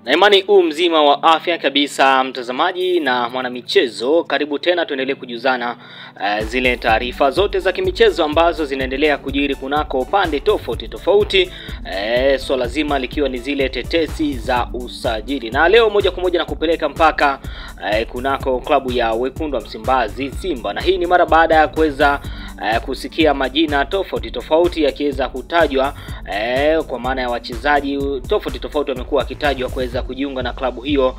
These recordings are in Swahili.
Na imani mzima wa afya kabisa mtazamaji na mwanamichezo, karibu tena tuendelee kujuzana zile taarifa zote za kimichezo ambazo zinaendelea kujiri kunako upande tofauti swala zima likiwa ni zile tetesi za usajili. Na leo moja kwa moja nakupeleka mpaka kunako klabu ya Wekundu wa Msimbazi Simba, na hii ni mara baada ya kuweza kusikia majina tofauti yakiweza kutajwa kwa maana ya wachezaji tofauti wamekuwa wakitajwa kuweza kujiunga na klabu hiyo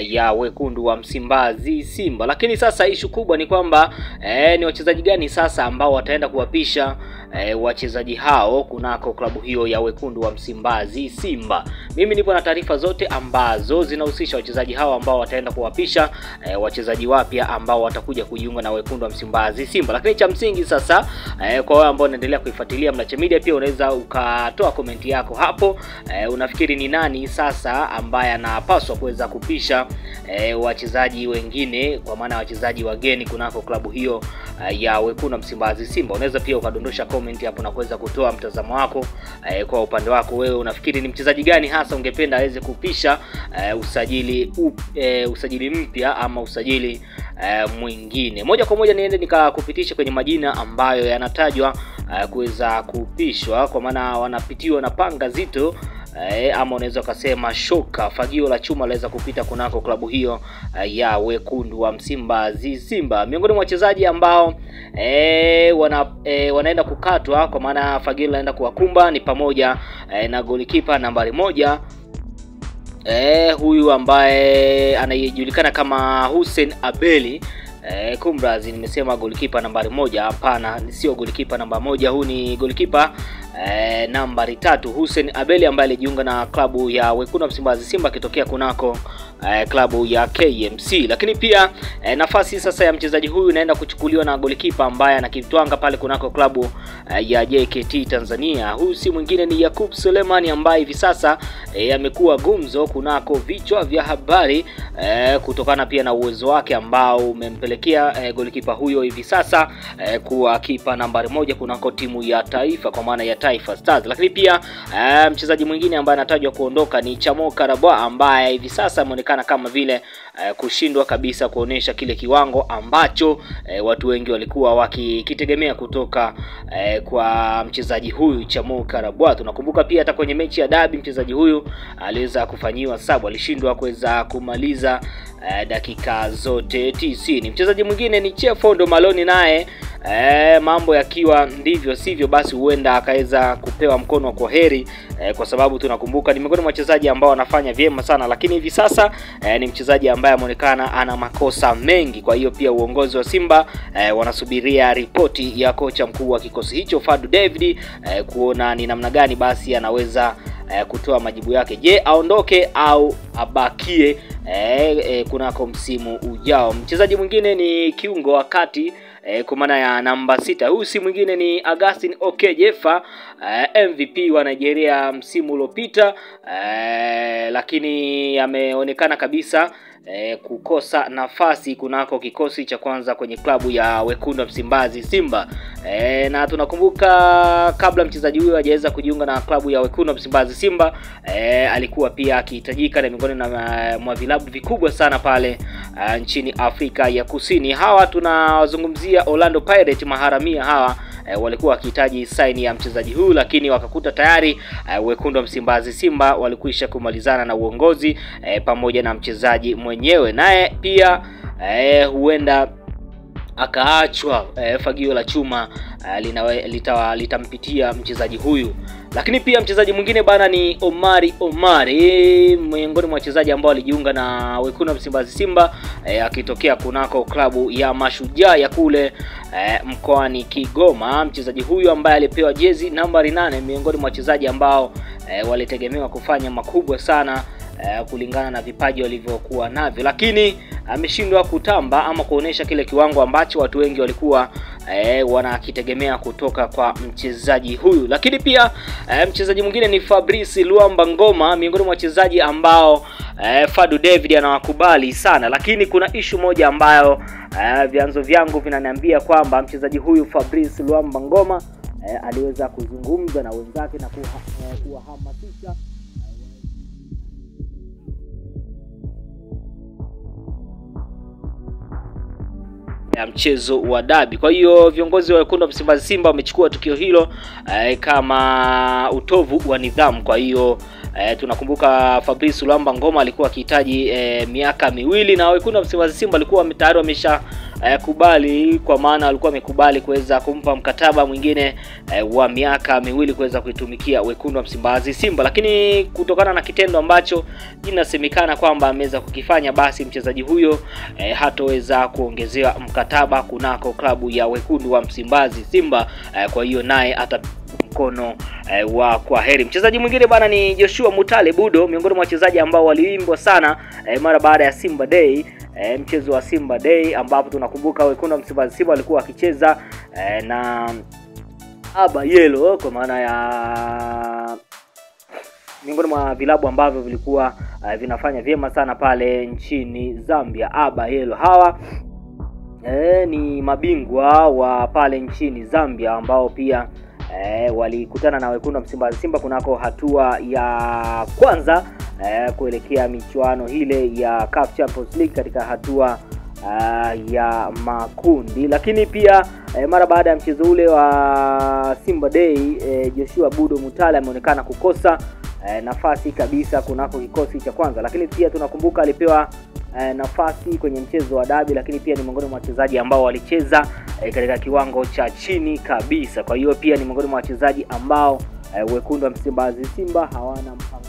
ya Wekundu wa Msimbazi Simba. Lakini sasa issue kubwa ni kwamba ni wachezaji gani sasa ambao wataenda kuwapisha wachezaji hao kunako klabu hiyo ya Wekundu wa Msimbazi Simba. Mimi nipo na taarifa zote ambazo zinahusisha wachezaji hao ambao wataenda kuwapisha wachezaji wapya ambao watakuja kujiunga na Wekundu wa Msimbazi Simba. Lakini cha msingi sasa kwa wale ambao wanaendelea kuifuatilia Mnacha Media, pia unaweza ukatoa komenti yako hapo. Unafikiri ni nani sasa ambaye anapaswa kuweza kupisha wachezaji wengine, kwa maana wachezaji wageni kunako klabu hiyo ya Wekundu wa Msimbazi Simba? Unaweza pia ukadondosha comment hapo na kuweza kutoa mtazamo wako. Kwa upande wako wewe unafikiri ni mchezaji gani hasa ungependa aweze kupisha usajili mpya ama usajili mwingine? Moja kwa moja niende nikakupitisha kwenye majina ambayo yanatajwa kuweza kupishwa, kwa maana wanapitiwa na panga zito ama unaweza kusema shoka, fagio la chuma laweza kupita kunako klabu hiyo ya Wekundu wa Msimbazi Simba. Miongoni mwa wachezaji ambao wanaenda kukatwa, kwa maana fagio laenda kuwakumba, ni pamoja na golikipa nambari 1 huyu ambaye anayejulikana kama Hussein Abeli. Kumrazi, nimesema golikipa nambari 1, hapana, sio golikipa namba 1, huu ni golikipa nambari 3 Hussein Abeli, ambaye alijiunga na klabu ya Wekundu wa Msimbazi Simba kitokea kunako klabu ya KMC. Lakini pia nafasi sasa ya mchezaji huyu inaenda kuchukuliwa na golikipa ambaye anakitwanga pale kunako klabu ya JKT Tanzania. Huyu si mwingine ni Yakub Sulemani, ambaye hivi sasa amekuwa gumzo kunako vichwa vya habari kutokana pia na uwezo wake ambao umempelekea golikipa huyo hivi sasa kuwa kipa nambari 1 kunako timu ya taifa, kwa maana ya Taifa Stars. Lakini pia mchezaji mwingine ambaye anatajwa kuondoka ni Chamo Karabwa, ambaye hivi sasa ameonekana kama vile kushindwa kabisa kuonesha kile kiwango ambacho watu wengi walikuwa wakitegemea kutoka kwa mchezaji huyu Chamo Karabwa. Tunakumbuka pia hata kwenye mechi ya dabi mchezaji huyu aliweza kufanyiwa sabu, alishindwa kuweza kumaliza dakika zote 90. Mchezaji mwingine ni Chefondo Maloni, naye mambo yakiwa ndivyo sivyo, basi huenda akaweza kupewa mkono wa kwaheri, kwa sababu tunakumbuka ni miongoni mwa wachezaji ambao wanafanya vyema sana, lakini hivi sasa ni mchezaji ambaye ameonekana ana makosa mengi. Kwa hiyo pia uongozi wa Simba wanasubiria ripoti ya kocha mkuu wa kikosi hicho Fadu David kuona ni namna gani basi anaweza kutoa majibu yake. Je, aondoke au abakie kunako msimu ujao? Mchezaji mwingine ni kiungo wa kati kwa maana ya namba 6. Huyu si mwingine ni Augustine Okejefa, MVP wa Nigeria msimu uliopita, lakini ameonekana kabisa kukosa nafasi kunako kikosi cha kwanza kwenye klabu ya Wekundu wa Msimbazi Simba. Na tunakumbuka kabla mchezaji huyo hajaweza kujiunga na klabu ya Wekundu wa Msimbazi Simba, alikuwa pia akihitajika na miongoni mwa vilabu vikubwa sana pale nchini Afrika ya Kusini. Hawa tunawazungumzia Orlando Pirates, maharamia hawa walikuwa wakihitaji saini ya mchezaji huyu, lakini wakakuta tayari Wekundu wa Msimbazi Simba walikwisha kumalizana na uongozi pamoja na mchezaji mwenyewe, naye pia huenda akaachwa fagio la chuma litampitia mchezaji huyu. Lakini pia mchezaji mwingine bana ni Omari, miongoni mwa wachezaji ambao walijiunga na Wekundu wa Msimbazi Simba akitokea kunako klabu ya Mashujaa ya kule mkoani Kigoma. Mchezaji huyu ambaye alipewa jezi nambari 8, miongoni mwa wachezaji ambao walitegemewa kufanya makubwa sana kulingana na vipaji walivyokuwa navyo, lakini ameshindwa kutamba ama kuonesha kile kiwango ambacho watu wengi walikuwa wanakitegemea kutoka kwa mchezaji huyu. Lakini pia mchezaji mwingine ni Fabrice Luamba Ngoma, miongoni mwa wachezaji ambao Fadu David anawakubali sana, lakini kuna issue moja ambayo vyanzo vyangu vinaniambia kwamba mchezaji huyu Fabrice Luamba Ngoma aliweza kuzungumza na wenzake na kuwahamasisha mchezo wa dabi. Kwa hiyo viongozi wa wekundu wa Msimbazi Simba wamechukua tukio hilo kama utovu wa nidhamu. Kwa hiyo tunakumbuka Fabrice Luamba Ngoma alikuwa akihitaji miaka miwili, na wekundu wa Msimbazi Simba alikuwa tayari wamesha kubali, kwa maana alikuwa amekubali kuweza kumpa mkataba mwingine wa miaka miwili kuweza kuitumikia wekundu wa Msimbazi Simba. Lakini kutokana na kitendo ambacho inasemekana kwamba ameweza kukifanya, basi mchezaji huyo hatoweza kuongezewa mkataba kunako klabu ya wekundu wa Msimbazi Simba. Kwa hiyo naye ata mkono wa kwaheri. Mchezaji mwingine bana ni Joshua Mutale Budo, miongoni mwa wachezaji ambao waliimbwa sana mara baada ya Simba Day, mchezo wa Simba Day, ambapo tunakumbuka wekundu wa Msimbazi Simba walikuwa wakicheza na Aba Yellow, kwa maana ya miongoni mwa vilabu ambavyo vilikuwa vinafanya vyema sana pale nchini Zambia. Aba Yellow hawa ni mabingwa wa pale nchini Zambia, ambao pia walikutana na wekundu wa Msimbazi Simba kunako hatua ya kwanza kuelekea michuano ile ya CAF Champions League katika hatua ya makundi. Lakini pia mara baada ya mchezo ule wa Simba Day, Joshua Budo Mutale ameonekana kukosa nafasi kabisa kunako kikosi cha kwanza. Lakini pia tunakumbuka alipewa nafasi kwenye mchezo wa dabi, lakini pia ni miongoni mwa wachezaji ambao walicheza katika kiwango cha chini kabisa. Kwa hiyo pia ni miongoni mwa wachezaji ambao wekundu wa Msimbazi Simba hawana mpango